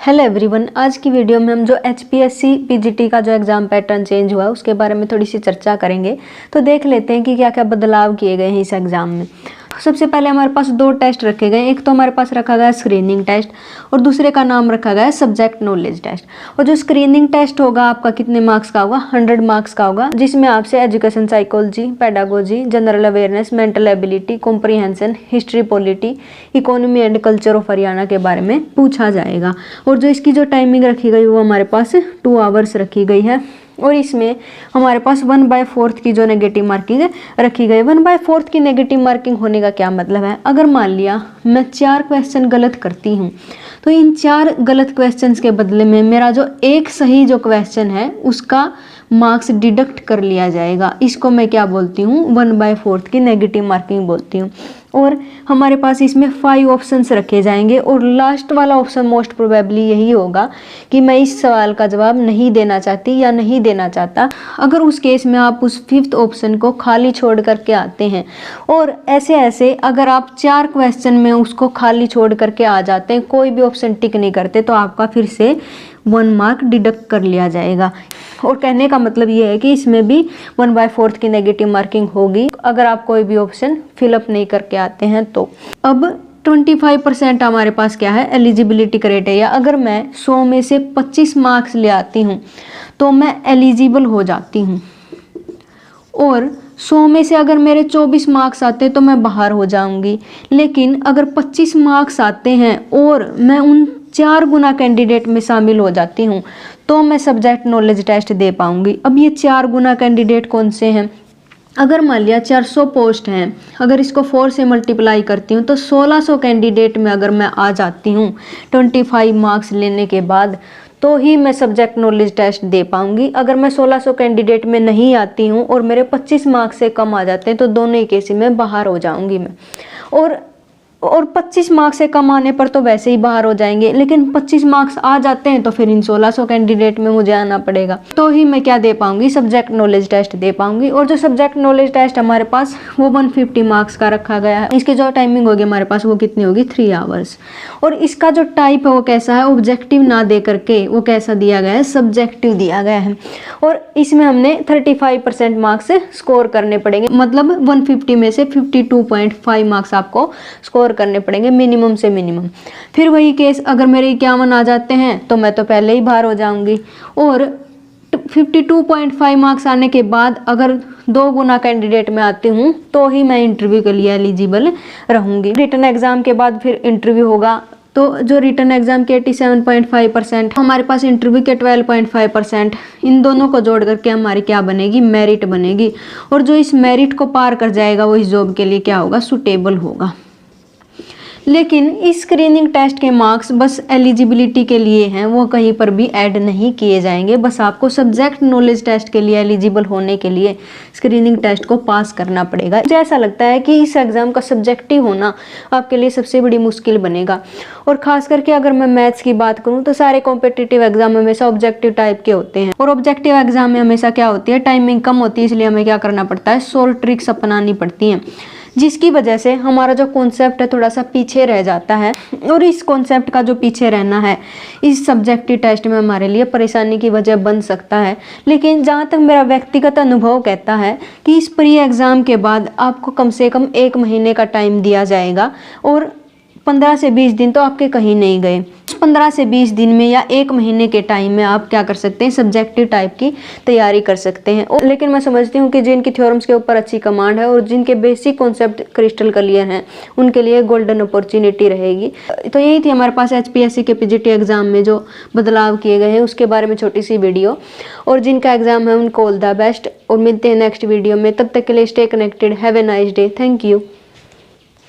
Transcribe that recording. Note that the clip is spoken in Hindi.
हेलो एवरीवन, आज की वीडियो में हम जो एचपीएससी पीजीटी का जो एग्ज़ाम पैटर्न चेंज हुआ है उसके बारे में थोड़ी सी चर्चा करेंगे। तो देख लेते हैं कि क्या क्या बदलाव किए गए हैं इस एग्ज़ाम में। सबसे पहले हमारे पास दो टेस्ट रखे गए। एक तो हमारे पास रखा गया स्क्रीनिंग टेस्ट और दूसरे का नाम रखा गया है सब्जेक्ट नॉलेज टेस्ट। और जो स्क्रीनिंग टेस्ट होगा आपका कितने मार्क्स का होगा? 100 मार्क्स का होगा, जिसमें आपसे education psychology, pedagogy, general awareness, mental ability, comprehension, history, polity, economy and culture of Haryana के बारे में पूछा जाएगा। और जो इसकी जो टाइमिंग रखी गई वो हमारे पास 2 आवर्स रखी गई है। और इसमें हमारे पास 1/4 की जो नेगेटिव मार्किंग रखी गई। 1/4 की नेगेटिव मार्किंग होने का क्या मतलब है? अगर मान लिया मैं 4 क्वेश्चन गलत करती हूँ तो इन 4 गलत क्वेश्चंस के बदले में मेरा जो एक सही जो क्वेश्चन है उसका मार्क्स डिडक्ट कर लिया जाएगा। इसको मैं क्या बोलती हूँ? 1/4 की नेगेटिव मार्किंग बोलती हूँ। और हमारे पास इसमें 5 ऑप्शंस रखे जाएंगे और लास्ट वाला ऑप्शन मोस्ट प्रोबेबली यही होगा कि मैं इस सवाल का जवाब नहीं देना चाहती या नहीं देना चाहता। अगर उस केस में आप उस 5th ऑप्शन को खाली छोड़ करके आते हैं और ऐसे अगर आप 4 क्वेश्चन में उसको खाली छोड़ करके आ जाते हैं, कोई भी ऑप्शन टिक नहीं करते, तो आपका फिर से 1 मार्क डिडक्ट कर लिया जाएगा। और कहने का मतलब ये है कि इसमें भी 1/4 की नेगेटिव मार्किंग होगी अगर आप कोई भी ऑप्शन फिलअप नहीं करके आते हैं। तो अब 25% हमारे पास क्या है? Eligibility criteria. अगर मैं 100 में से 25 मार्क्स ले आती हूँ तो मैं एलिजिबल हो जाती हूँ। और 100 में से अगर मेरे 24 मार्क्स आते तो मैं बाहर हो जाऊंगी। लेकिन अगर 25 मार्क्स आते हैं और मैं उन 4 गुना कैंडिडेट में शामिल हो जाती हूँ तो मैं सब्जेक्ट नॉलेज टेस्ट दे पाऊंगी। अब ये 4 गुना कैंडिडेट कौन से हैं? अगर मान लिया 400 पोस्ट हैं, अगर इसको 4 से मल्टीप्लाई करती हूँ तो 1600 कैंडिडेट में अगर मैं आ जाती हूँ 25 मार्क्स लेने के बाद, तो ही मैं सब्जेक्ट नॉलेज टेस्ट दे पाऊंगी। अगर मैं 1600 कैंडिडेट में नहीं आती हूँ और मेरे 25 मार्क्स से कम आ जाते हैं तो दोनों ही केस में बाहर हो जाऊंगी मैं। और 25 मार्क्स से कम आने पर तो वैसे ही बाहर हो जाएंगे, लेकिन 25 मार्क्स आ जाते हैं तो फिर इन 1600 कैंडिडेट में मुझे आना पड़ेगा, तो ही मैं क्या दे पाऊंगी? सब्जेक्ट नॉलेज टेस्ट दे पाऊंगी। और जो सब्जेक्ट नॉलेज टेस्ट हमारे पास वो 150 मार्क्स का रखा गया है। इसकी जो टाइमिंग होगी हमारे पास वो कितनी होगी? 3 आवर्स। और इसका जो टाइप है वो कैसा है? ऑब्जेक्टिव ना दे करके वो कैसा दिया गया है? सब्जेक्टिव दिया गया है। और इसमें हमने 35% मार्क्स स्कोर करने पड़ेंगे, मतलब 150 में से 52.5 मार्क्स आपको स्कोर करने पड़ेंगे मिनिमम से मिनिमम। फिर वही केस, अगर मेरे 51 आ जाते हैं तो मैं तो पहले ही बाहर हो जाऊंगी। और 52.5 मार्क्स आने के बाद अगर 2 गुना कैंडिडेट में आती हूँ तो ही मैं इंटरव्यू के लिए एलिजिबल रहूंगी। रिटन एग्जाम के बाद फिर इंटरव्यू होगा, तो जो रिटन एग्जाम के 87.5%, हमारे पास इंटरव्यू के 12.5%, इन दोनों को जोड़ करके हमारी क्या बनेगी? मेरिट बनेगी। और जो इस मेरिट को पार कर जाएगा वो इस जॉब के लिए क्या होगा? सुटेबल होगा। लेकिन इस स्क्रीनिंग टेस्ट के मार्क्स बस एलिजिबिलिटी के लिए हैं, वो कहीं पर भी ऐड नहीं किए जाएंगे। बस आपको सब्जेक्ट नॉलेज टेस्ट के लिए एलिजिबल होने के लिए स्क्रीनिंग टेस्ट को पास करना पड़ेगा। मुझे ऐसा लगता है कि इस एग्ज़ाम का सब्जेक्टिव होना आपके लिए सबसे बड़ी मुश्किल बनेगा। और ख़ास करके अगर मैं मैथ्स की बात करूँ तो सारे कॉम्पिटिटिव एग्जाम हमेशा ऑब्जेक्टिव टाइप के होते हैं। और ऑब्जेक्टिव एग्जाम में हमेशा क्या होती है? टाइमिंग कम होती है, इसलिए हमें क्या करना पड़ता है? शॉर्ट ट्रिक्स अपनानी पड़ती हैं, जिसकी वजह से हमारा जो कॉन्सेप्ट है थोड़ा सा पीछे रह जाता है। और इस कॉन्सेप्ट का जो पीछे रहना है इस सब्जेक्टिव टेस्ट में हमारे लिए परेशानी की वजह बन सकता है। लेकिन जहाँ तक मेरा व्यक्तिगत अनुभव कहता है कि इस प्री एग्ज़ाम के बाद आपको कम से कम 1 महीने का टाइम दिया जाएगा और 15 से 20 दिन तो आपके कहीं नहीं गए। 15 से 20 दिन में या 1 महीने के टाइम में आप क्या कर सकते हैं? सब्जेक्टिव टाइप की तैयारी कर सकते हैं। लेकिन मैं समझती हूँ कि जिनकी थ्योरम्स के ऊपर अच्छी कमांड है और जिनके बेसिक कॉन्सेप्ट क्रिस्टल क्लियर हैं उनके लिए गोल्डन अपॉर्चुनिटी रहेगी। तो यही थी हमारे पास एचपीएससी के पीजीटी एग्जाम में जो बदलाव किए गए हैं उसके बारे में छोटी सी वीडियो। और जिनका एग्जाम है उनको ऑल द बेस्ट और मिलते हैं नेक्स्ट वीडियो में। तब तक के लिए stay connected. Have a nice day. Thank you.